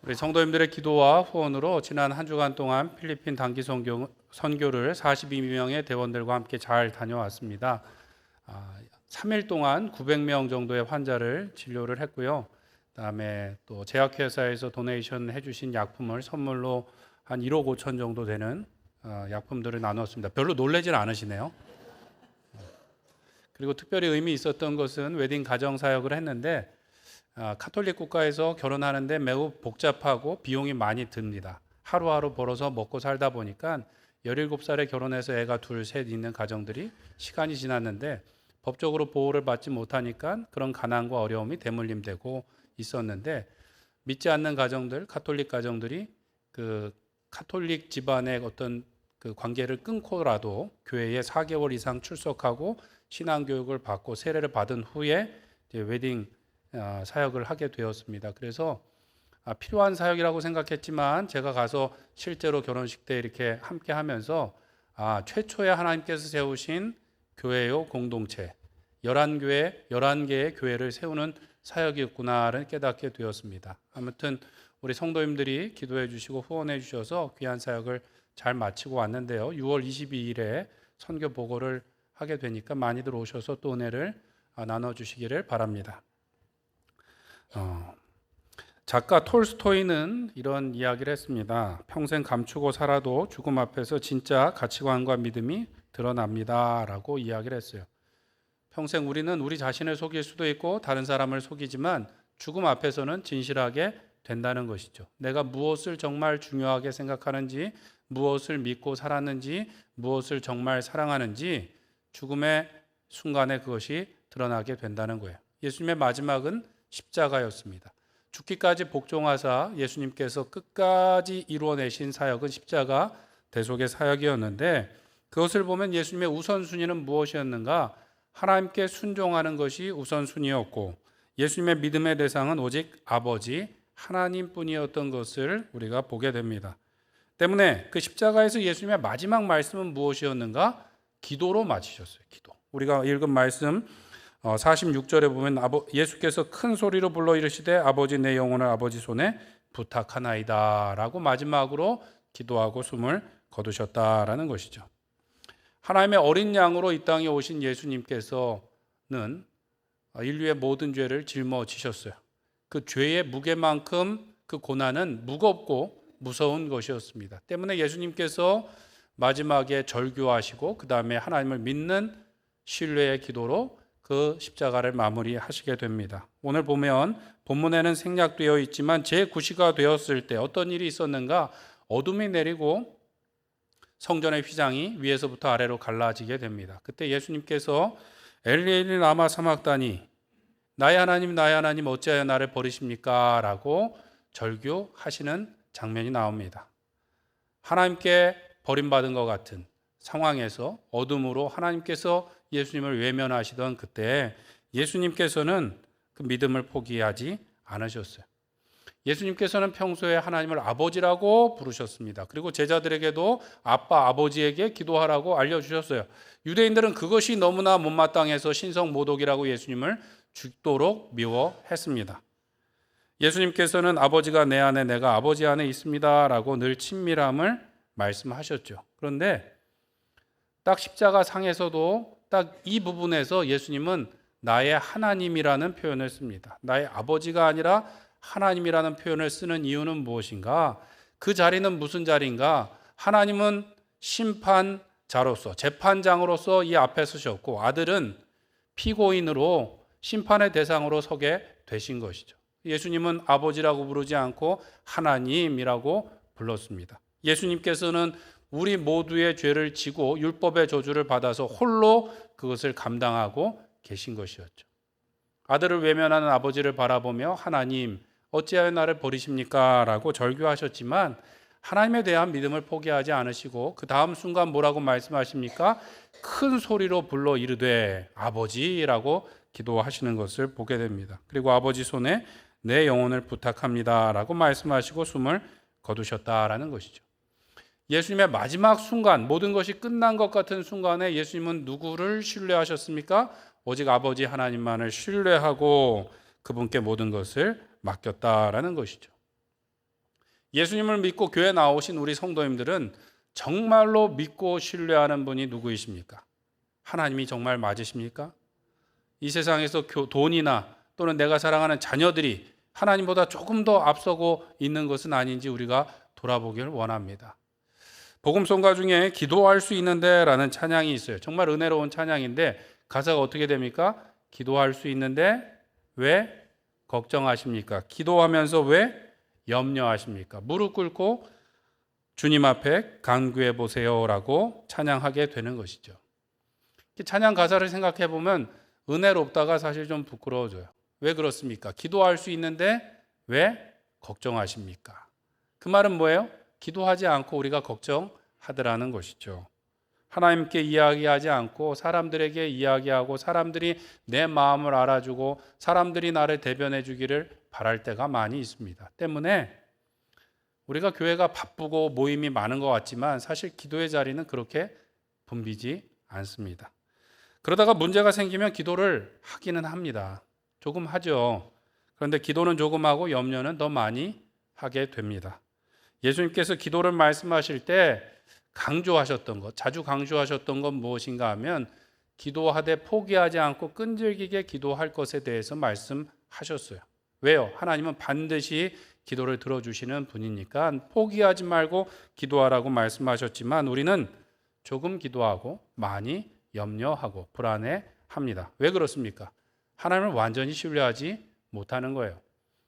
우리 성도님들의 기도와 후원으로 지난 한 주간 동안 필리핀 단기 선교를 42명의 대원들과 함께 잘 다녀왔습니다. 3일 동안 900명 정도의 환자를 진료를 했고요. 그다음에 또 제약회사에서 도네이션 해주신 약품을 선물로 한 1억 5천 정도 되는 약품들을 나눴습니다. 별로 놀라진 않으시네요. 그리고 특별히 의미 있었던 것은 웨딩 가정 사역을 했는데 카톨릭 국가에서 결혼하는데 매우 복잡하고 비용이 많이 듭니다. 하루하루 벌어서 먹고 살다 보니까 17살에 결혼해서 애가 둘, 셋 있는 가정들이 시간이 지났는데 법적으로 보호를 받지 못하니까 그런 가난과 어려움이 대물림되고 있었는데 믿지 않는 가정들, 카톨릭 가정들이 그 카톨릭 집안의 어떤 그 관계를 끊고라도 교회에 4개월 이상 출석하고 신앙교육을 받고 세례를 받은 후에 이제 웨딩 사역을 하게 되었습니다. 그래서 필요한 사역이라고 생각했지만 제가 가서 실제로 결혼식 때 이렇게 함께 하면서 최초에 하나님께서 세우신 교회요 공동체 11교회, 11개의 교회를 세우는 사역이었구나를 깨닫게 되었습니다. 아무튼 우리 성도님들이 기도해 주시고 후원해 주셔서 귀한 사역을 잘 마치고 왔는데요. 6월 22일에 선교 보고를 하게 되니까 많이들 오셔서 또 은혜를 나눠주시기를 바랍니다. 작가 톨스토이는 이런 이야기를 했습니다. 평생 감추고 살아도 죽음 앞에서 진짜 가치관과 믿음이 드러납니다 라고 이야기를 했어요. 평생 우리는 우리 자신을 속일 수도 있고 다른 사람을 속이지만 죽음 앞에서는 진실하게 된다는 것이죠. 내가 무엇을 정말 중요하게 생각하는지, 무엇을 믿고 살았는지, 무엇을 정말 사랑하는지 죽음의 순간에 그것이 드러나게 된다는 거예요. 예수님의 마지막은 십자가였습니다. 죽기까지 복종하사 예수님께서 끝까지 이루어내신 사역은 십자가 대속의 사역이었는데 그것을 보면 예수님의 우선순위는 무엇이었는가? 하나님께 순종하는 것이 우선순위였고 예수님의 믿음의 대상은 오직 아버지 하나님뿐이었던 것을 우리가 보게 됩니다. 때문에 그 십자가에서 예수님의 마지막 말씀은 무엇이었는가? 기도로 마치셨어요. 기도. 우리가 읽은 말씀 46절에 보면 예수께서 큰 소리로 불러 이르시되 아버지 내 영혼을 아버지 손에 부탁하나이다 라고 마지막으로 기도하고 숨을 거두셨다라는 것이죠. 하나님의 어린 양으로 이 땅에 오신 예수님께서는 인류의 모든 죄를 짊어지셨어요. 그 죄의 무게만큼 그 고난은 무겁고 무서운 것이었습니다. 때문에 예수님께서 마지막에 절규하시고 그 다음에 하나님을 믿는 신뢰의 기도로 그 십자가를 마무리하시게 됩니다. 오늘 보면 본문에는 생략되어 있지만 제9시가 되었을 때 어떤 일이 있었는가? 어둠이 내리고 성전의 휘장이 위에서부터 아래로 갈라지게 됩니다. 그때 예수님께서 엘리 엘리 라마 사막다니 나의 하나님 어찌하여 나를 버리십니까? 라고 절규하시는 장면이 나옵니다. 하나님께 버림받은 것 같은 상황에서 어둠으로 하나님께서 예수님을 외면하시던 그때 예수님께서는 그 믿음을 포기하지 않으셨어요. 예수님께서는 평소에 하나님을 아버지라고 부르셨습니다. 그리고 제자들에게도 아빠, 아버지에게 기도하라고 알려주셨어요. 유대인들은 그것이 너무나 못마땅해서 신성모독이라고 예수님을 죽도록 미워했습니다. 예수님께서는 아버지가 내 안에 내가 아버지 안에 있습니다 라고 늘 친밀함을 말씀하셨죠. 그런데 딱 십자가 상에서도 딱 이 부분에서 예수님은 나의 하나님이라는 표현을 씁니다. 나의 아버지가 아니라 하나님이라는 표현을 쓰는 이유는 무엇인가? 그 자리는 무슨 자리인가? 하나님은 심판자로서 재판장으로서 이 앞에 서셨고 아들은 피고인으로 심판의 대상으로 서게 되신 것이죠. 예수님은 아버지라고 부르지 않고 하나님이라고 불렀습니다. 예수님께서는 우리 모두의 죄를 지고 율법의 저주를 받아서 홀로 그것을 감당하고 계신 것이었죠. 아들을 외면하는 아버지를 바라보며 하나님 어찌하여 나를 버리십니까? 라고 절규하셨지만 하나님에 대한 믿음을 포기하지 않으시고 그 다음 순간 뭐라고 말씀하십니까? 큰 소리로 불러 이르되 아버지라고 기도하시는 것을 보게 됩니다. 그리고 아버지 손에 내 영혼을 부탁합니다 라고 말씀하시고 숨을 거두셨다라는 것이죠. 예수님의 마지막 순간, 모든 것이 끝난 것 같은 순간에 예수님은 누구를 신뢰하셨습니까? 오직 아버지 하나님만을 신뢰하고 그분께 모든 것을 맡겼다라는 것이죠. 예수님을 믿고 교회 나오신 우리 성도님들은 정말로 믿고 신뢰하는 분이 누구이십니까? 하나님이 정말 맞으십니까? 이 세상에서 돈이나 또는 내가 사랑하는 자녀들이 하나님보다 조금 더 앞서고 있는 것은 아닌지 우리가 돌아보기를 원합니다. 복음송가 중에 기도할 수 있는데 라는 찬양이 있어요. 정말 은혜로운 찬양인데 가사가 어떻게 됩니까? 기도할 수 있는데 왜 걱정하십니까? 기도하면서 왜 염려하십니까? 무릎 꿇고 주님 앞에 간구해 보세요라고 찬양하게 되는 것이죠. 찬양 가사를 생각해 보면 은혜롭다가 사실 좀 부끄러워져요. 왜 그렇습니까? 기도할 수 있는데 왜 걱정하십니까? 그 말은 뭐예요? 기도하지 않고 우리가 걱정하더라는 것이죠. 하나님께 이야기하지 않고 사람들에게 이야기하고 사람들이 내 마음을 알아주고 사람들이 나를 대변해 주기를 바랄 때가 많이 있습니다. 때문에 우리가 교회가 바쁘고 모임이 많은 것 같지만 사실 기도의 자리는 그렇게 붐비지 않습니다. 그러다가 문제가 생기면 기도를 하기는 합니다. 조금 하죠. 그런데 기도는 조금 하고 염려는 더 많이 하게 됩니다. 예수님께서 기도를 말씀하실 때 강조하셨던 것, 자주 강조하셨던 건 무엇인가 하면 기도하되 포기하지 않고 끈질기게 기도할 것에 대해서 말씀하셨어요. 왜요? 하나님은 반드시 기도를 들어주시는 분이니까 포기하지 말고 기도하라고 말씀하셨지만 우리는 조금 기도하고 많이 염려하고 불안해합니다. 왜 그렇습니까? 하나님을 완전히 신뢰하지 못하는 거예요.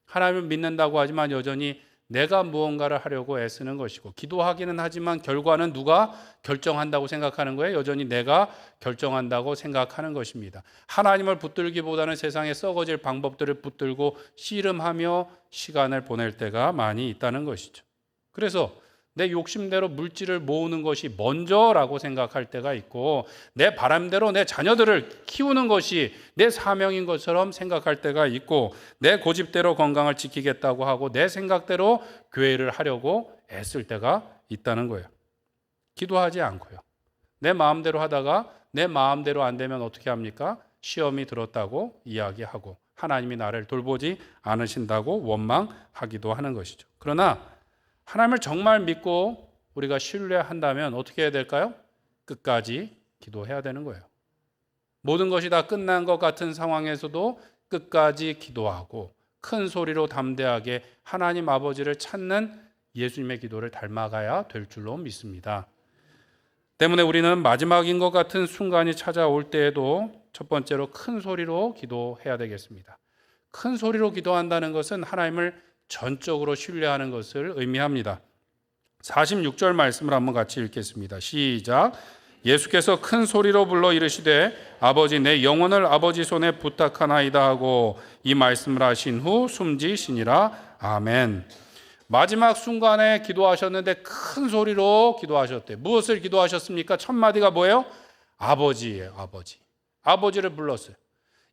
하나님을 믿는다고 하지만 여전히 내가 무언가를 하려고 애쓰는 것이고 기도하기는 하지만 결과는 누가 결정한다고 생각하는 거예요? 여전히 내가 결정한다고 생각하는 것입니다. 하나님을 붙들기보다는 세상에 썩어질 방법들을 붙들고 씨름하며 시간을 보낼 때가 많이 있다는 것이죠. 그래서 내 욕심대로 물질을 모으는 것이 먼저라고 생각할 때가 있고 내 바람대로 내 자녀들을 키우는 것이 내 사명인 것처럼 생각할 때가 있고 내 고집대로 건강을 지키겠다고 하고 내 생각대로 교회를 하려고 애쓸 때가 있다는 거예요. 기도하지 않고요. 내 마음대로 하다가 내 마음대로 안 되면 어떻게 합니까? 시험이 들었다고 이야기하고 하나님이 나를 돌보지 않으신다고 원망하기도 하는 것이죠. 그러나 하나님을 정말 믿고 우리가 신뢰한다면 어떻게 해야 될까요? 끝까지 기도해야 되는 거예요. 모든 것이 다 끝난 것 같은 상황에서도 끝까지 기도하고 큰 소리로 담대하게 하나님 아버지를 찾는 예수님의 기도를 닮아가야 될 줄로 믿습니다. 때문에 우리는 마지막인 것 같은 순간이 찾아올 때에도 첫 번째로 큰 소리로 기도해야 되겠습니다. 큰 소리로 기도한다는 것은 하나님을 전적으로 신뢰하는 것을 의미합니다. 46절 말씀을 한번 같이 읽겠습니다. 시작. 예수께서 큰 소리로 불러 이르시되 아버지 내 영혼을 아버지 손에 부탁하나이다 하고 이 말씀을 하신 후 숨지시니라. 아멘. 마지막 순간에 기도하셨는데 큰 소리로 기도하셨대요. 무엇을 기도하셨습니까? 첫 마디가 뭐예요? 아버지예요. 아버지. 아버지를 불렀어요.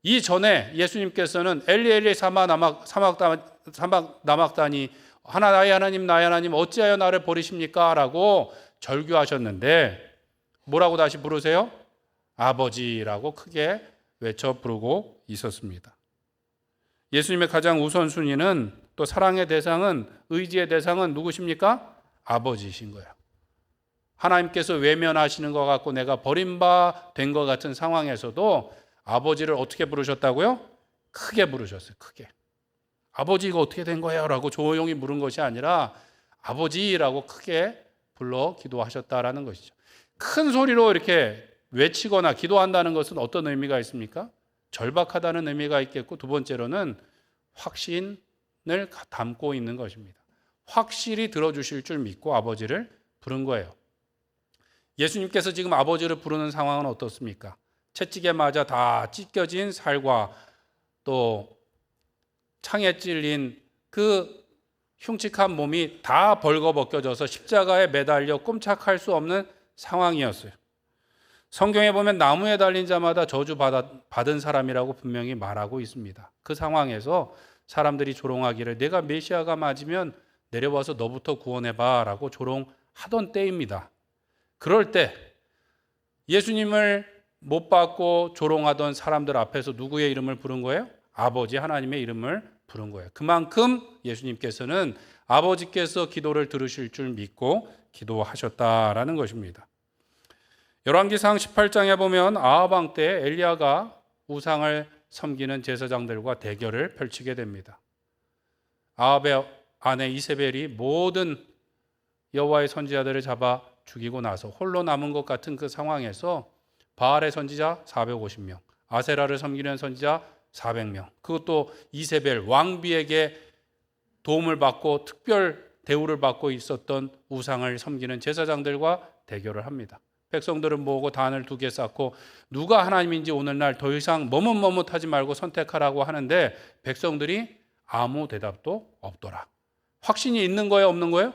이전에 예수님께서는 엘리 엘리 사마 나막다니 나의 하나님 나의 하나님 어찌하여 나를 버리십니까? 라고 절규하셨는데 뭐라고 다시 부르세요? 아버지라고 크게 외쳐 부르고 있었습니다. 예수님의 가장 우선순위는 또 사랑의 대상은 의지의 대상은 누구십니까? 아버지이신 거예요. 하나님께서 외면하시는 것 같고 내가 버림받은 것 같은 상황에서도 아버지를 어떻게 부르셨다고요? 크게 부르셨어요. 크게. 아버지 이거 어떻게 된 거예요? 라고 조용히 물은 것이 아니라 아버지라고 크게 불러 기도하셨다라는 것이죠. 큰 소리로 이렇게 외치거나 기도한다는 것은 어떤 의미가 있습니까? 절박하다는 의미가 있겠고 두 번째로는 확신을 담고 있는 것입니다. 확실히 들어주실 줄 믿고 아버지를 부른 거예요. 예수님께서 지금 아버지를 부르는 상황은 어떻습니까? 채찍에 맞아 다 찢겨진 살과 또 창에 찔린 그 흉측한 몸이 다 벌거벗겨져서 십자가에 매달려 꼼짝할 수 없는 상황이었어요. 성경에 보면 나무에 달린 자마다 저주받은 사람이라고 분명히 말하고 있습니다. 그 상황에서 사람들이 조롱하기를 내가 메시아가 맞으면 내려와서 너부터 구원해봐 라고 조롱하던 때입니다. 그럴 때 예수님을 못 받고 조롱하던 사람들 앞에서 누구의 이름을 부른 거예요? 아버지 하나님의 이름을 부른 거예요. 그만큼 예수님께서는 아버지께서 기도를 들으실 줄 믿고 기도하셨다라는 것입니다. 열왕기상 18장에 보면 아합 왕 때 엘리야가 우상을 섬기는 제사장들과 대결을 펼치게 됩니다. 아합의 아내 이세벨이 모든 여호와의 선지자들을 잡아 죽이고 나서 홀로 남은 것 같은 그 상황에서 바알의 선지자 450명, 아세라를 섬기는 선지자 400명, 그것도 이세벨 왕비에게 도움을 받고 특별 대우를 받고 있었던 우상을 섬기는 제사장들과 대결을 합니다. 백성들은 모으고 단을 2개 쌓고 누가 하나님인지 오늘날 더 이상 머뭇머뭇하지 말고 선택하라고 하는데 백성들이 아무 대답도 없더라. 확신이 있는 거예요, 없는 거예요?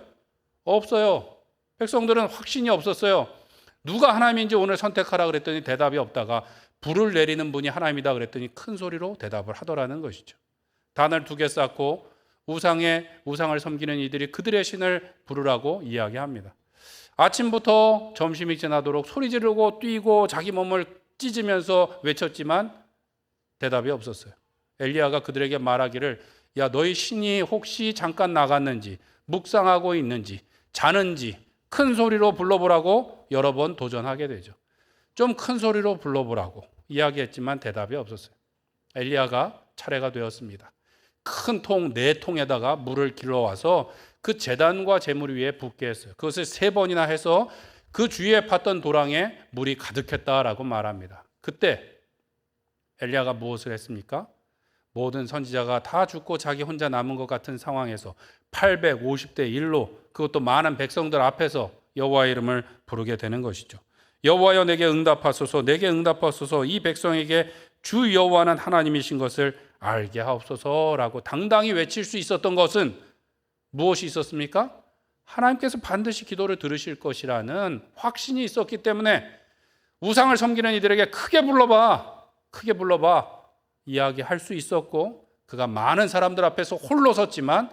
없어요. 백성들은 확신이 없었어요. 누가 하나님인지 오늘 선택하라 그랬더니 대답이 없다가 불을 내리는 분이 하나님이다 그랬더니 큰 소리로 대답을 하더라는 것이죠. 단을 2개 쌓고 우상을 섬기는 이들이 그들의 신을 부르라고 이야기합니다. 아침부터 점심이 지나도록 소리 지르고 뛰고 자기 몸을 찢으면서 외쳤지만 대답이 없었어요. 엘리야가 그들에게 말하기를 야 너희 신이 혹시 잠깐 나갔는지 묵상하고 있는지 자는지 큰 소리로 불러보라고 여러 번 도전하게 되죠. 좀 큰 소리로 불러보라고 이야기했지만 대답이 없었어요. 엘리야가 차례가 되었습니다. 큰 통 4통에다가 물을 길러와서 그 제단과 제물 위에 붓게 했어요. 그것을 3번이나 해서 그 주위에 팠던 도랑에 물이 가득했다라고 말합니다. 그때 엘리야가 무엇을 했습니까? 모든 선지자가 다 죽고 자기 혼자 남은 것 같은 상황에서 850대 1로 그것도 많은 백성들 앞에서 여호와의 이름을 부르게 되는 것이죠. 여호와여 내게 응답하소서, 내게 응답하소서, 이 백성에게 주 여호와는 하나님이신 것을 알게 하옵소서라고 당당히 외칠 수 있었던 것은 무엇이 있었습니까? 하나님께서 반드시 기도를 들으실 것이라는 확신이 있었기 때문에 우상을 섬기는 이들에게 크게 불러봐 이야기할 수 있었고 그가 많은 사람들 앞에서 홀로 섰지만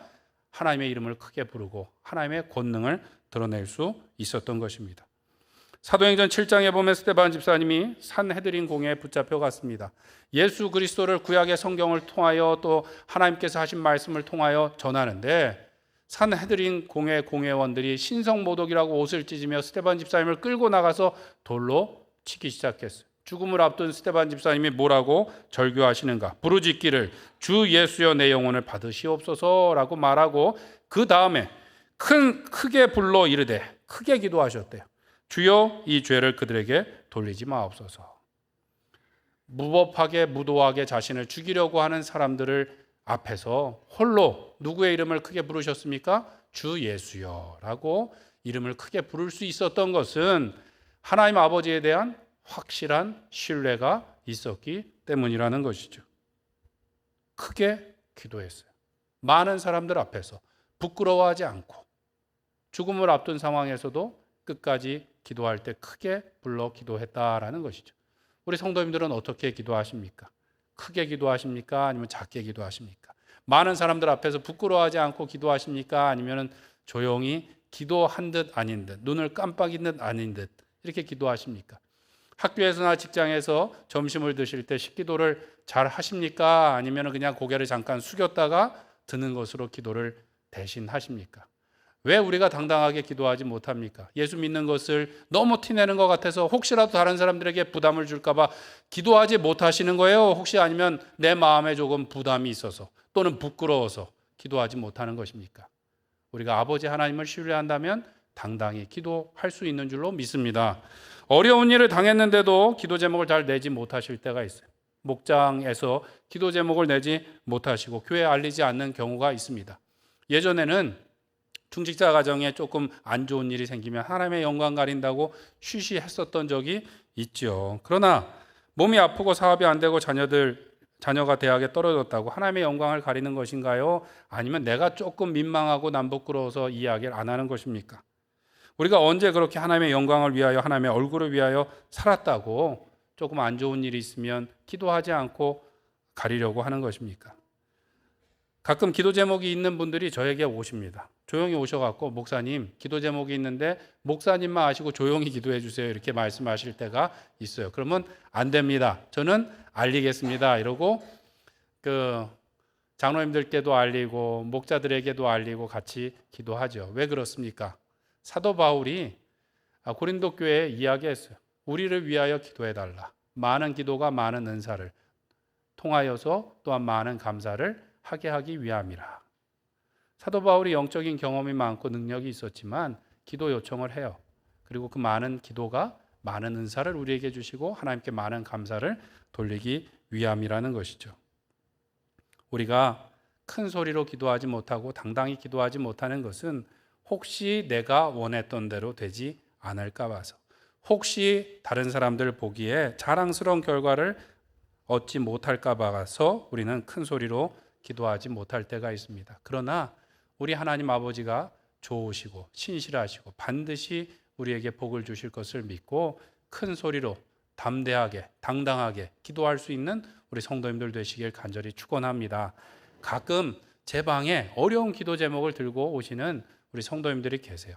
하나님의 이름을 크게 부르고 하나님의 권능을 드러낼 수 있었던 것입니다. 사도행전 7장에 보면 스데반 집사님이 산헤드린 공회에 붙잡혀 갔습니다. 예수 그리스도를 구약의 성경을 통하여 또 하나님께서 하신 말씀을 통하여 전하는데 산헤드린 공회 공회원들이 신성모독이라고 옷을 찢으며 스데반 집사님을 끌고 나가서 돌로 치기 시작했어요. 죽음을 앞둔 스데반 집사님이 뭐라고 절규하시는가? 부르짖기를 주 예수여 내 영혼을 받으시옵소서라고 말하고 그 다음에 크게 불러 이르되 크게 기도하셨대요. 주여 이 죄를 그들에게 돌리지 마옵소서. 무법하게 무도하게 자신을 죽이려고 하는 사람들을 앞에서 홀로 누구의 이름을 크게 부르셨습니까? 주 예수여 라고 이름을 크게 부를 수 있었던 것은 하나님 아버지에 대한 확실한 신뢰가 있었기 때문이라는 것이죠. 크게 기도했어요. 많은 사람들 앞에서 부끄러워하지 않고 죽음을 앞둔 상황에서도 끝까지 기도할 때 크게 불러 기도했다라는 것이죠. 우리 성도님들은 어떻게 기도하십니까? 크게 기도하십니까? 아니면 작게 기도하십니까? 많은 사람들 앞에서 부끄러워하지 않고 기도하십니까? 아니면 조용히 기도한 듯 아닌 듯, 눈을 깜빡인 듯 아닌 듯 이렇게 기도하십니까? 학교에서나 직장에서 점심을 드실 때 식기도를 잘 하십니까? 아니면 그냥 고개를 잠깐 숙였다가 드는 것으로 기도를 대신 하십니까? 왜 우리가 당당하게 기도하지 못합니까? 예수 믿는 것을 너무 티내는 것 같아서 혹시라도 다른 사람들에게 부담을 줄까 봐 기도하지 못하시는 거예요? 혹시 아니면 내 마음에 조금 부담이 있어서 또는 부끄러워서 기도하지 못하는 것입니까? 우리가 아버지 하나님을 신뢰한다면 당당히 기도할 수 있는 줄로 믿습니다. 어려운 일을 당했는데도 기도 제목을 잘 내지 못하실 때가 있어요. 목장에서 기도 제목을 내지 못하시고 교회에 알리지 않는 경우가 있습니다. 예전에는 중직자 가정에 조금 안 좋은 일이 생기면 하나님의 영광 가린다고 쉬쉬했었던 적이 있죠. 그러나 몸이 아프고 사업이 안 되고 자녀가 대학에 떨어졌다고 하나님의 영광을 가리는 것인가요? 아니면 내가 조금 민망하고 남 부끄러워서 이야기를 안 하는 것입니까? 우리가 언제 그렇게 하나님의 영광을 위하여 하나님의 얼굴을 위하여 살았다고 조금 안 좋은 일이 있으면 기도하지 않고 가리려고 하는 것입니까? 가끔 기도 제목이 있는 분들이 저에게 오십니다. 조용히 오셔갖고 목사님 기도 제목이 있는데 목사님만 아시고 조용히 기도해 주세요 이렇게 말씀하실 때가 있어요. 그러면 안 됩니다. 저는 알리겠습니다 이러고 장로님들께도 알리고 목자들에게도 알리고 같이 기도하죠. 왜 그렇습니까? 사도 바울이 고린도 교회에 이야기했어요. 우리를 위하여 기도해달라. 많은 기도가 많은 은사를 통하여서 또한 많은 감사를 하게 하기 위함이라. 사도 바울이 영적인 경험이 많고 능력이 있었지만 기도 요청을 해요. 그리고 그 많은 기도가 많은 은사를 우리에게 주시고 하나님께 많은 감사를 돌리기 위함이라는 것이죠. 우리가 큰 소리로 기도하지 못하고 당당히 기도하지 못하는 것은 혹시 내가 원했던 대로 되지 않을까 봐서, 혹시 다른 사람들 보기에 자랑스러운 결과를 얻지 못할까 봐서 우리는 큰 소리로 기도하지 못할 때가 있습니다. 그러나 우리 하나님 아버지가 좋으시고 신실하시고 반드시 우리에게 복을 주실 것을 믿고 큰 소리로 담대하게 당당하게 기도할 수 있는 우리 성도님들 되시길 간절히 축원합니다. 가끔 제 방에 어려운 기도 제목을 들고 오시는 우리 성도님들이 계세요.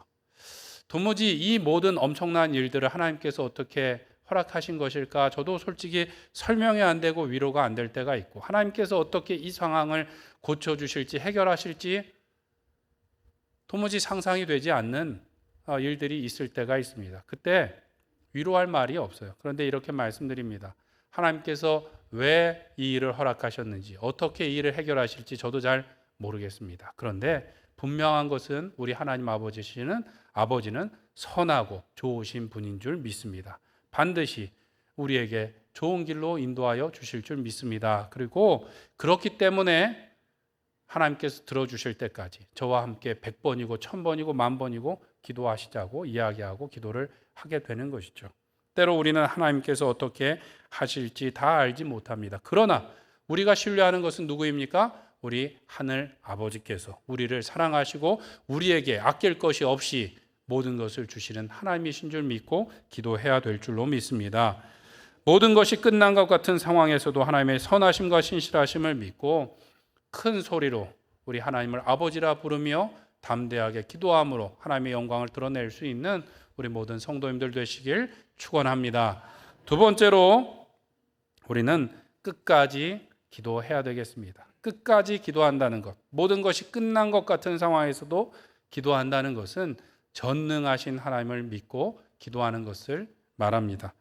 도무지 이 모든 엄청난 일들을 하나님께서 어떻게 허락하신 것일까? 저도 솔직히 설명이 안 되고 위로가 안 될 때가 있고, 하나님께서 어떻게 이 상황을 고쳐주실지 해결하실지 도무지 상상이 되지 않는 일들이 있을 때가 있습니다. 그때 위로할 말이 없어요. 그런데 이렇게 말씀드립니다. 하나님께서 왜 이 일을 허락하셨는지, 어떻게 이 일을 해결하실지 저도 잘 모르겠습니다. 그런데 분명한 것은 우리 하나님 아버지는 선하고 좋으신 분인 줄 믿습니다. 반드시 우리에게 좋은 길로 인도하여 주실 줄 믿습니다. 그리고 그렇기 때문에 하나님께서 들어주실 때까지 저와 함께 100번이고 1000번이고 10,000번이고 기도하시자고 이야기하고 기도를 하게 되는 것이죠. 때로 우리는 하나님께서 어떻게 하실지 다 알지 못합니다. 그러나 우리가 신뢰하는 것은 누구입니까? 우리 하늘 아버지께서 우리를 사랑하시고 우리에게 아낄 것이 없이 모든 것을 주시는 하나님이신 줄 믿고 기도해야 될 줄로 믿습니다. 모든 것이 끝난 것 같은 상황에서도 하나님의 선하심과 신실하심을 믿고 큰 소리로 우리 하나님을 아버지라 부르며 담대하게 기도함으로 하나님의 영광을 드러낼 수 있는 우리 모든 성도님들 되시길 축원합니다. 두 번째로 우리는 끝까지 기도해야 되겠습니다. 끝까지 기도한다는 것, 모든 것이 끝난 것 같은 상황에서도 기도한다는 것은 전능하신 하나님을 믿고 기도하는 것을 말합니다.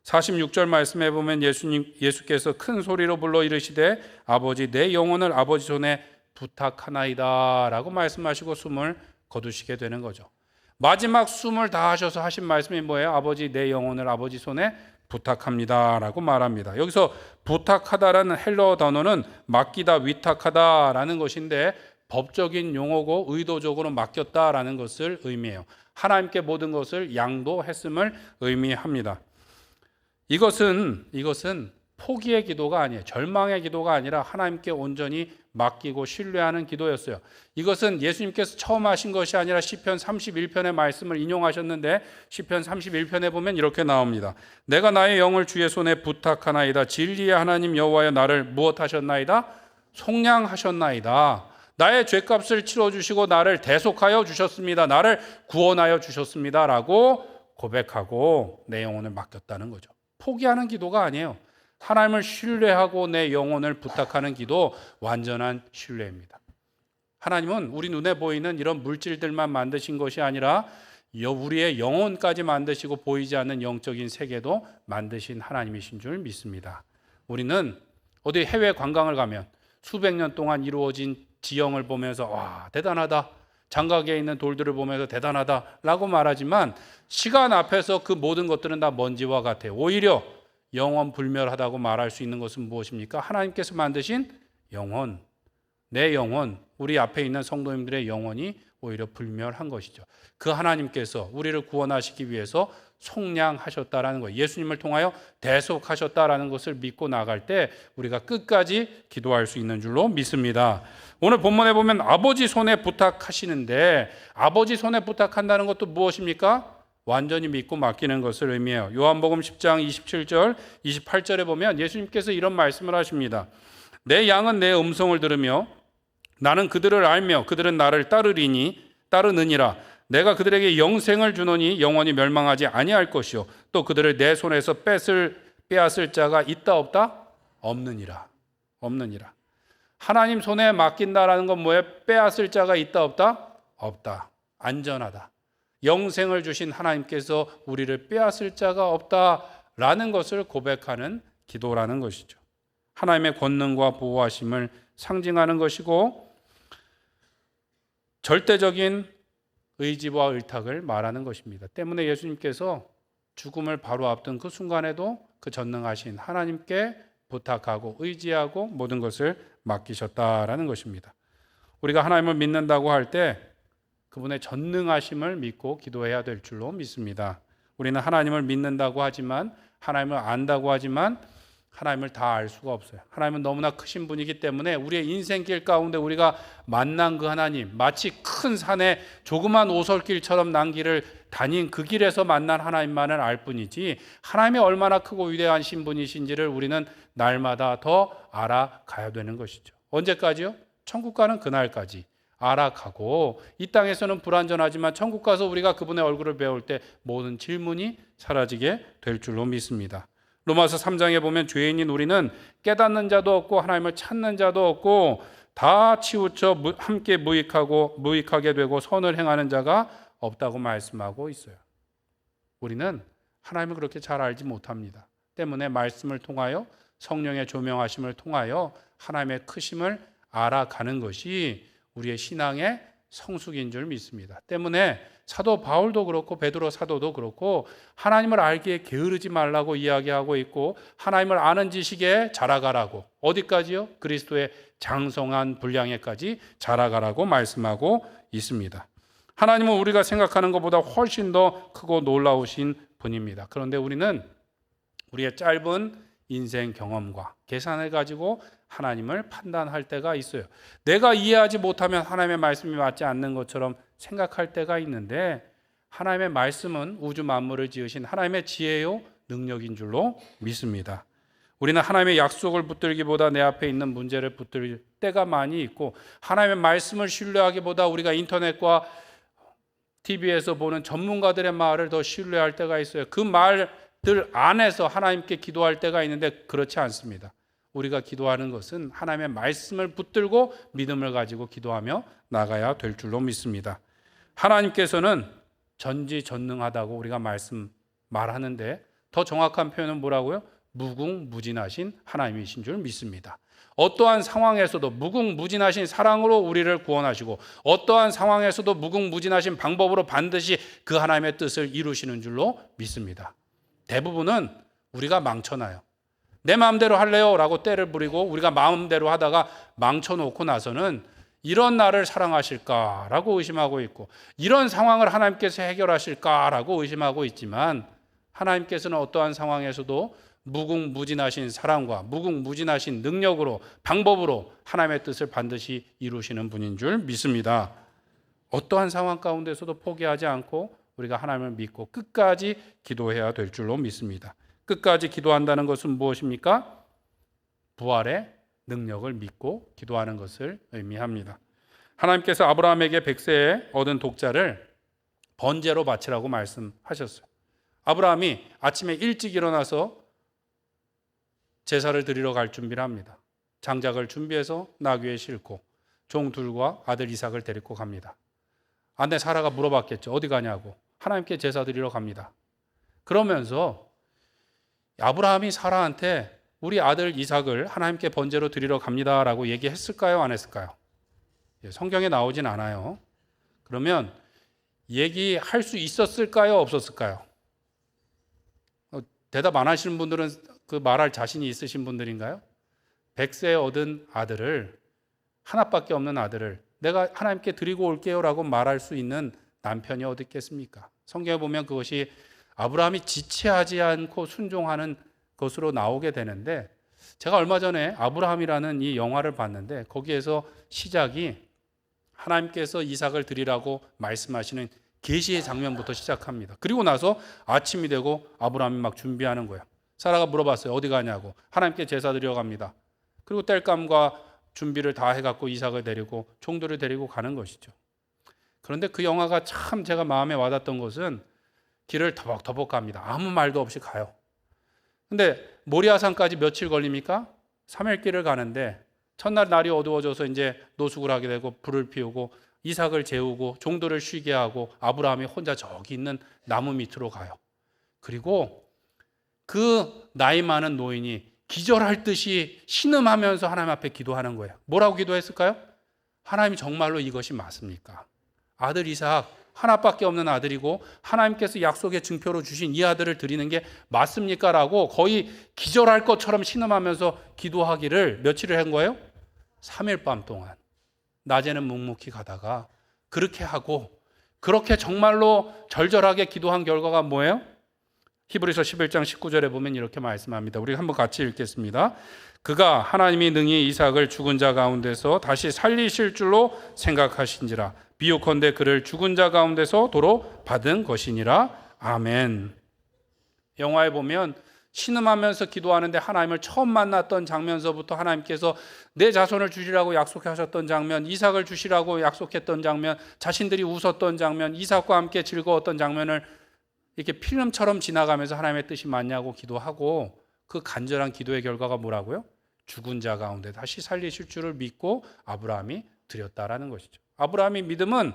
46절 말씀에 보면 예수께서 큰 소리로 불러 이르시되 아버지 내 영혼을 아버지 손에 부탁하나이다 라고 말씀하시고 숨을 거두시게 되는 거죠. 마지막 숨을 다하셔서 하신 말씀이 뭐예요? 아버지 내 영혼을 아버지 손에 부탁합니다 라고 말합니다. 여기서 부탁하다라는 헬러 단어는 맡기다, 위탁하다라는 것인데 법적인 용어고 의도적으로 맡겼다라는 것을 의미해요. 하나님께 모든 것을 양도했음을 의미합니다. 이것은 포기의 기도가 아니에요. 절망의 기도가 아니라 하나님께 온전히 맡기고 신뢰하는 기도였어요. 이것은 예수님께서 처음 하신 것이 아니라 시편 31편의 말씀을 인용하셨는데 시편 31편에 보면 이렇게 나옵니다. 내가 나의 영을 주의 손에 부탁하나이다. 진리의 하나님 여호와여 나를 무엇하셨나이다? 속량하셨나이다. 나의 죄값을 치러주시고 나를 대속하여 주셨습니다. 나를 구원하여 주셨습니다 라고 고백하고 내 영혼을 맡겼다는 거죠. 포기하는 기도가 아니에요. 하나님을 신뢰하고 내 영혼을 부탁하는 기도, 완전한 신뢰입니다. 하나님은 우리 눈에 보이는 이런 물질들만 만드신 것이 아니라 우리의 영혼까지 만드시고 보이지 않는 영적인 세계도 만드신 하나님이신 줄 믿습니다. 우리는 어디 해외 관광을 가면 수백 년 동안 이루어진 지형을 보면서 와 대단하다, 장각에 있는 돌들을 보면서 대단하다라고 말하지만 시간 앞에서 그 모든 것들은 다 먼지와 같아요. 오히려 영원 불멸하다고 말할 수 있는 것은 무엇입니까? 하나님께서 만드신 영혼, 내 영혼, 우리 앞에 있는 성도님들의 영혼이 오히려 불멸한 것이죠. 그 하나님께서 우리를 구원하시기 위해서 속량하셨다라는 거예요. 예수님을 통하여 대속하셨다라는 것을 믿고 나갈 때 우리가 끝까지 기도할 수 있는 줄로 믿습니다. 오늘 본문에 보면 아버지 손에 부탁하시는데 아버지 손에 부탁한다는 것도 무엇입니까? 완전히 믿고 맡기는 것을 의미해요. 요한복음 10장 27절 28절에 보면 예수님께서 이런 말씀을 하십니다. 내 양은 내 음성을 들으며 나는 그들을 알며 그들은 나를 따르느니라. 내가 그들에게 영생을 주노니 영원히 멸망하지 아니할 것이요 또 그들을 내 손에서 빼앗을 자가 있다 없다? 없느니라. 하나님 손에 맡긴다라는 건 뭐예요? 빼앗을 자가 있다 없다? 없다. 안전하다. 영생을 주신 하나님께서 우리를 빼앗을 자가 없다라는 것을 고백하는 기도라는 것이죠. 하나님의 권능과 보호하심을 상징하는 것이고 절대적인 의지와 의탁을 말하는 것입니다. 때문에 예수님께서 죽음을 바로 앞둔 그 순간에도 그 전능하신 하나님께 부탁하고 의지하고 모든 것을 맡기셨다라는 것입니다. 우리가 하나님을 믿는다고 할 때 그분의 전능하심을 믿고 기도해야 될 줄로 믿습니다. 우리는 하나님을 믿는다고 하지만 하나님을 안다고 하지만 하나님을 다 알 수가 없어요. 하나님은 너무나 크신 분이기 때문에 우리의 인생길 가운데 우리가 만난 그 하나님, 마치 큰 산에 조그만 오솔길처럼 난 길을 다닌 그 길에서 만난 하나님만을 알 뿐이지 하나님이 얼마나 크고 위대하신 분이신지를 우리는 날마다 더 알아가야 되는 것이죠. 언제까지요? 천국 가는 그날까지 알아가고 이 땅에서는 불완전하지만 천국 가서 우리가 그분의 얼굴을 배울 때 모든 질문이 사라지게 될 줄로 믿습니다. 로마서 3장에 보면 죄인인 우리는 깨닫는 자도 없고 하나님을 찾는 자도 없고 다 치우쳐 함께 무익하게 되고 선을 행하는 자가 없다고 말씀하고 있어요. 우리는 하나님을 그렇게 잘 알지 못합니다. 때문에 말씀을 통하여 성령의 조명하심을 통하여 하나님의 크심을 알아가는 것이 우리의 신앙의 성숙인 줄 믿습니다. 때문에 사도 바울도 그렇고 베드로 사도도 그렇고 하나님을 알기에 게으르지 말라고 이야기하고 있고 하나님을 아는 지식에 자라가라고 어디까지요? 그리스도의 장성한 분량에까지 자라가라고 말씀하고 있습니다. 하나님은 우리가 생각하는 것보다 훨씬 더 크고 놀라우신 분입니다. 그런데 우리는 우리의 짧은 인생 경험과 계산을 가지고 하나님을 판단할 때가 있어요. 내가 이해하지 못하면 하나님의 말씀이 맞지 않는 것처럼 생각할 때가 있는데 하나님의 말씀은 우주 만물을 지으신 하나님의 지혜요 능력인 줄로 믿습니다. 우리는 하나님의 약속을 붙들기보다 내 앞에 있는 문제를 붙들 때가 많이 있고 하나님의 말씀을 신뢰하기보다 우리가 인터넷과 TV에서 보는 전문가들의 말을 더 신뢰할 때가 있어요. 그 말들 안에서 하나님께 기도할 때가 있는데 그렇지 않습니다. 우리가 기도하는 것은 하나님의 말씀을 붙들고 믿음을 가지고 기도하며 나가야 될 줄로 믿습니다. 하나님께서는 전지전능하다고 우리가 말하는데 더 정확한 표현은 뭐라고요? 무궁무진하신 하나님이신 줄 믿습니다. 어떠한 상황에서도 무궁무진하신 사랑으로 우리를 구원하시고 어떠한 상황에서도 무궁무진하신 방법으로 반드시 그 하나님의 뜻을 이루시는 줄로 믿습니다. 대부분은 우리가 망쳐놔요. 내 마음대로 할래요 라고 때를 부리고 우리가 마음대로 하다가 망쳐놓고 나서는 이런 나를 사랑하실까라고 의심하고 있고 이런 상황을 하나님께서 해결하실까라고 의심하고 있지만 하나님께서는 어떠한 상황에서도 무궁무진하신 사랑과 무궁무진하신 능력으로 방법으로 하나님의 뜻을 반드시 이루시는 분인 줄 믿습니다. 어떠한 상황 가운데서도 포기하지 않고 우리가 하나님을 믿고 끝까지 기도해야 될 줄로 믿습니다. 끝까지 기도한다는 것은 무엇입니까? 부활의 능력을 믿고 기도하는 것을 의미합니다. 하나님께서 아브라함에게 백세에 얻은 독자를 번제로 바치라고 말씀하셨어요. 아브라함이 아침에 일찍 일어나서 제사를 드리러 갈 준비를 합니다. 장작을 준비해서 나귀에 싣고 종둘과 아들 이삭을 데리고 갑니다. 아내 사라가 물어봤겠죠. 어디 가냐고. 하나님께 제사 드리러 갑니다. 그러면서 아브라함이 사라한테 우리 아들 이삭을 하나님께 번제로 드리러 갑니다라고 얘기했을까요? 안 했을까요? 성경에 나오진 않아요. 그러면 얘기할 수 있었을까요? 없었을까요? 대답 안 하시는 분들은 그 말할 자신이 있으신 분들인가요? 100세에 얻은 아들을, 하나밖에 없는 아들을 내가 하나님께 드리고 올게요 라고 말할 수 있는 남편이 어디 있겠습니까? 성경에 보면 그것이 아브라함이 지체하지 않고 순종하는 것으로 나오게 되는데 제가 얼마 전에 아브라함이라는 이 영화를 봤는데 거기에서 시작이 하나님께서 이삭을 드리라고 말씀하시는 계시의 장면부터 시작합니다. 그리고 나서 아침이 되고 아브라함이 막 준비하는 거예요. 사라가 물어봤어요. 어디 가냐고. 하나님께 제사 드리러 갑니다. 그리고 땔감과 준비를 다 해갖고 이삭을 데리고 종들을 데리고 가는 것이죠. 그런데 그 영화가 참 제가 마음에 와닿던 것은 길을 터벅터벅 갑니다. 아무 말도 없이 가요. 근데 모리아산까지 며칠 걸립니까? 3일 길을 가는데 첫날 날이 어두워져서 이제 노숙을 하게 되고 불을 피우고 이삭을 재우고 종들을 쉬게 하고 아브라함이 혼자 저기 있는 나무 밑으로 가요. 그리고 그 나이 많은 노인이 기절할 듯이 신음하면서 하나님 앞에 기도하는 거예요. 뭐라고 기도했을까요? 하나님 정말로 이것이 맞습니까? 아들 이삭 하나밖에 없는 아들이고 하나님께서 약속의 증표로 주신 이 아들을 드리는 게 맞습니까? 라고 거의 기절할 것처럼 신음하면서 기도하기를 며칠을 한 거예요? 3일 밤 동안. 낮에는 묵묵히 가다가 그렇게 하고 그렇게 정말로 절절하게 기도한 결과가 뭐예요? 히브리서 11장 19절에 보면 이렇게 말씀합니다. 우리 한번 같이 읽겠습니다. 그가 하나님이 능히 이삭을 죽은 자 가운데서 다시 살리실 줄로 생각하신지라 비유컨대 그를 죽은 자 가운데서 도로 받은 것이니라. 아멘. 영화에 보면 신음하면서 기도하는데 하나님을 처음 만났던 장면서부터 하나님께서 내 자손을 주시라고 약속하셨던 장면, 이삭을 주시라고 약속했던 장면, 자신들이 웃었던 장면, 이삭과 함께 즐거웠던 장면을 이렇게 필름처럼 지나가면서 하나님의 뜻이 맞냐고 기도하고 그 간절한 기도의 결과가 뭐라고요? 죽은 자 가운데 다시 살리실 줄을 믿고 아브라함이 드렸다라는 것이죠. 아브라함의 믿음은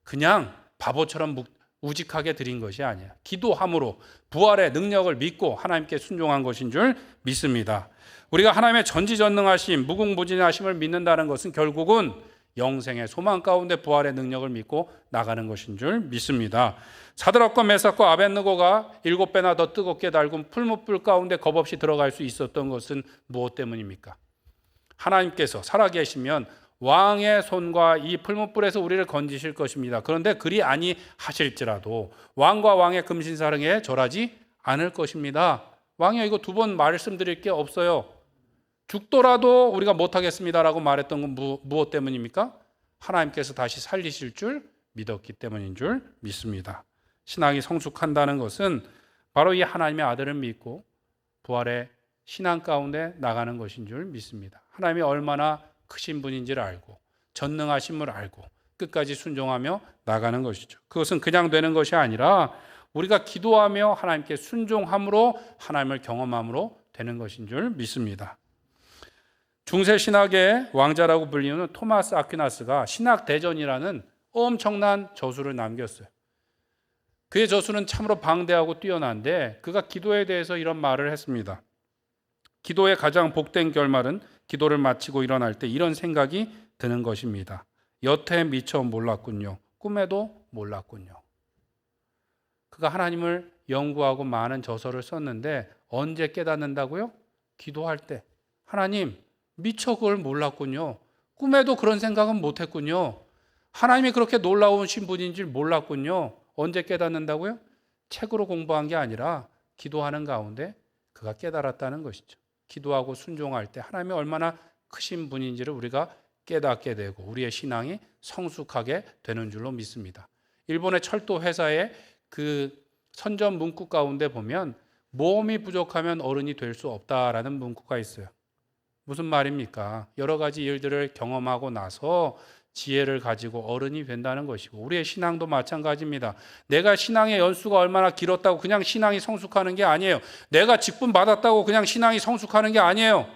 그냥 바보처럼 우직하게 드린 것이 아니에요. 기도함으로 부활의 능력을 믿고 하나님께 순종한 것인 줄 믿습니다. 우리가 하나님의 전지전능하심, 무궁무진하심을 믿는다는 것은 결국은 영생의 소망 가운데 부활의 능력을 믿고 나가는 것인 줄 믿습니다. 사드락과 메삭과 아벳느고가 7배나 더 뜨겁게 달군 풀무불 가운데 겁없이 들어갈 수 있었던 것은 무엇 때문입니까? 하나님께서 살아계시면 왕의 손과 이 풀무불에서 우리를 건지실 것입니다. 그런데 그리 아니하실지라도 왕과 왕의 금신사랑에 절하지 않을 것입니다. 왕이요, 이거 2번 말씀드릴 게 없어요. 죽더라도 우리가 못하겠습니다라고 말했던 건 무엇 때문입니까? 하나님께서 다시 살리실 줄 믿었기 때문인 줄 믿습니다. 신앙이 성숙한다는 것은 바로 이 하나님의 아들을 믿고 부활의 신앙 가운데 나가는 것인 줄 믿습니다. 하나님이 얼마나 크신 분인지를 알고 전능하심을 알고 끝까지 순종하며 나가는 것이죠. 그것은 그냥 되는 것이 아니라 우리가 기도하며 하나님께 순종함으로 하나님을 경험함으로 되는 것인 줄 믿습니다. 중세 신학의 왕자라고 불리는 토마스 아퀴나스가 신학대전이라는 엄청난 저수를 남겼어요. 그의 저수는 참으로 방대하고 뛰어난데 그가 기도에 대해서 이런 말을 했습니다. 기도의 가장 복된 결말은 기도를 마치고 일어날 때 이런 생각이 드는 것입니다. 여태 미처 몰랐군요. 꿈에도 몰랐군요. 그가 하나님을 연구하고 많은 저서를 썼는데 언제 깨닫는다고요? 기도할 때. 하나님, 미처 그걸 몰랐군요. 꿈에도 그런 생각은 못했군요. 하나님이 그렇게 놀라우신 분인 줄 몰랐군요. 언제 깨닫는다고요? 책으로 공부한 게 아니라 기도하는 가운데 그가 깨달았다는 것이죠. 기도하고 순종할 때 하나님이 얼마나 크신 분인지를 우리가 깨닫게 되고 우리의 신앙이 성숙하게 되는 줄로 믿습니다. 일본의 철도 회사의 그 선전 문구 가운데 보면 모험이 부족하면 어른이 될 수 없다라는 문구가 있어요. 무슨 말입니까? 여러 가지 일들을 경험하고 나서 지혜를 가지고 어른이 된다는 것이고 우리의 신앙도 마찬가지입니다. 내가 신앙의 연수가 얼마나 길었다고 그냥 신앙이 성숙하는 게 아니에요. 내가 직분 받았다고 그냥 신앙이 성숙하는 게 아니에요.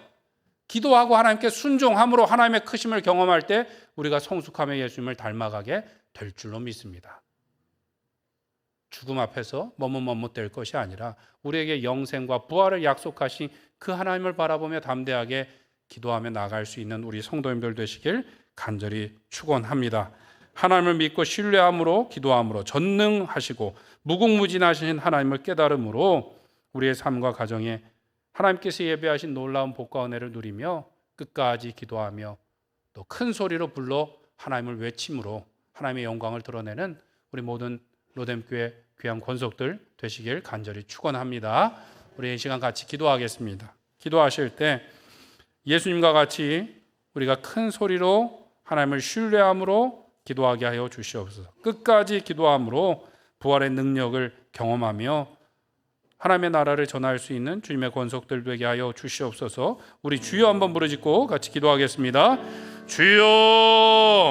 기도하고 하나님께 순종함으로 하나님의 크심을 경험할 때 우리가 성숙함의 예수님을 닮아가게 될 줄로 믿습니다. 죽음 앞에서 머뭇머뭇될 것이 아니라 우리에게 영생과 부활을 약속하신 그 하나님을 바라보며 담대하게 기도하며 나갈 수 있는 우리 성도님들 되시길 간절히 축원합니다. 하나님을 믿고 신뢰함으로 기도함으로 전능하시고 무궁무진하신 하나님을 깨달음으로 우리의 삶과 가정에 하나님께서 예배하신 놀라운 복과 은혜를 누리며 끝까지 기도하며 또 큰 소리로 불러 하나님을 외침으로 하나님의 영광을 드러내는 우리 모든 로뎀교회 귀한 권속들 되시길 간절히 축원합니다. 우리 이 시간 같이 기도하겠습니다. 기도하실 때 예수님과 같이 우리가 큰 소리로 하나님을 신뢰함으로 기도하게 하여 주시옵소서. 끝까지 기도함으로 부활의 능력을 경험하며 하나님의 나라를 전할 수 있는 주님의 권속들 되게 하여 주시옵소서. 우리 주여 한번 부르짖고 같이 기도하겠습니다. 주여.